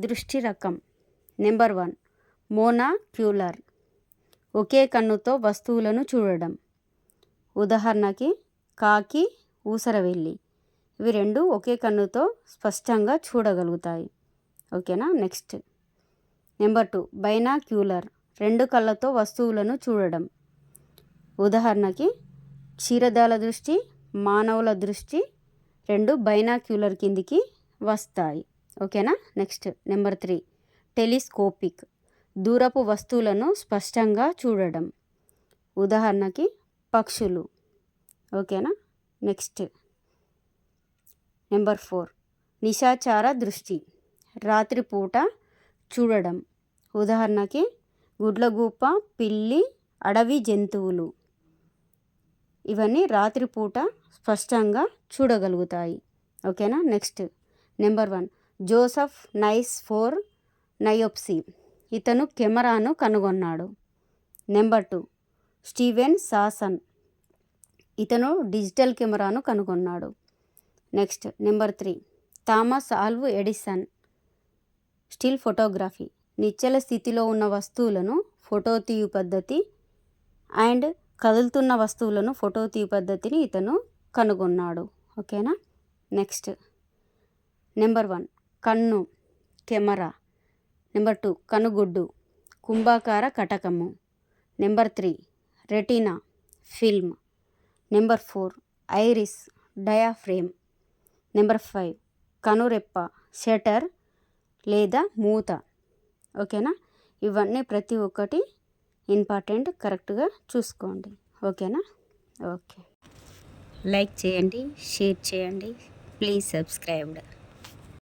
దృష్టి రకం. నెంబర్ 1 మోనాక్యులర్, ఒకే కన్నుతో వస్తువులను చూడడం. ఉదాహరణకి కాకి, ఊసరవెల్లి, ఇవి రెండు ఒకే కన్నుతో స్పష్టంగా చూడగలుగుతాయి. ఓకేనా. నెక్స్ట్ నెంబర్ 2 బైనాక్యులర్, రెండు కళ్ళతో వస్తువులను చూడడం. ఉదాహరణకి క్షీరదాల దృష్టి, మానవుల దృష్టి రెండు బైనాక్యులర్ కిందికి వస్తాయి. ఓకేనా. నెక్స్ట్ నెంబర్ 3 టెలిస్కోపిక్, దూరపు వస్తువులను స్పష్టంగా చూడడం. ఉదాహరణకి పక్షులు. ఓకేనా. నెక్స్ట్ నెంబర్ 4 నిశాచర దృష్టి, రాత్రిపూట చూడడం. ఉదాహరణకి గుడ్లగూప, పిల్లి, అడవి జంతువులు, ఇవన్నీ రాత్రిపూట స్పష్టంగా చూడగలుగుతాయి. ఓకేనా. Next number 1 Joseph Nicephore Niepce, ఇతను కెమెరాను కనుగొన్నాడు. నెంబర్ 2 స్టీవెన్ సాసన్, ఇతను డిజిటల్ కెమెరాను కనుగొన్నాడు. Next number 3 Thomas Alva Edison, still photography, నిశ్చల స్థితిలో ఉన్న వస్తువులను ఫోటో తీయు పద్ధతి అండ్ కదులుతున్న వస్తువులను ఫోటో తీయు పద్ధతిని ఇతను కనుగొన్నాడు. ఓకేనా. నెక్స్ట్ నెంబర్ 1 కన్ను, కెమెరా. నెంబర్ 2 కనుగుడ్డు, కుంభాకార కటకము. Number 3 retina, film. Number 4 iris, diaphragm. Number 5 కనురెప్ప, షటర్ లేదా మూత. ఓకేనా. ఇవన్నీ ప్రతి ఒక్కటి ఇంపార్టెంట్, కరెక్ట్గా చూసుకోండి. ఓకేనా. ఓకే, లైక్ చేయండి, షేర్ చేయండి, ప్లీజ్ సబ్స్క్రైబ్డ్.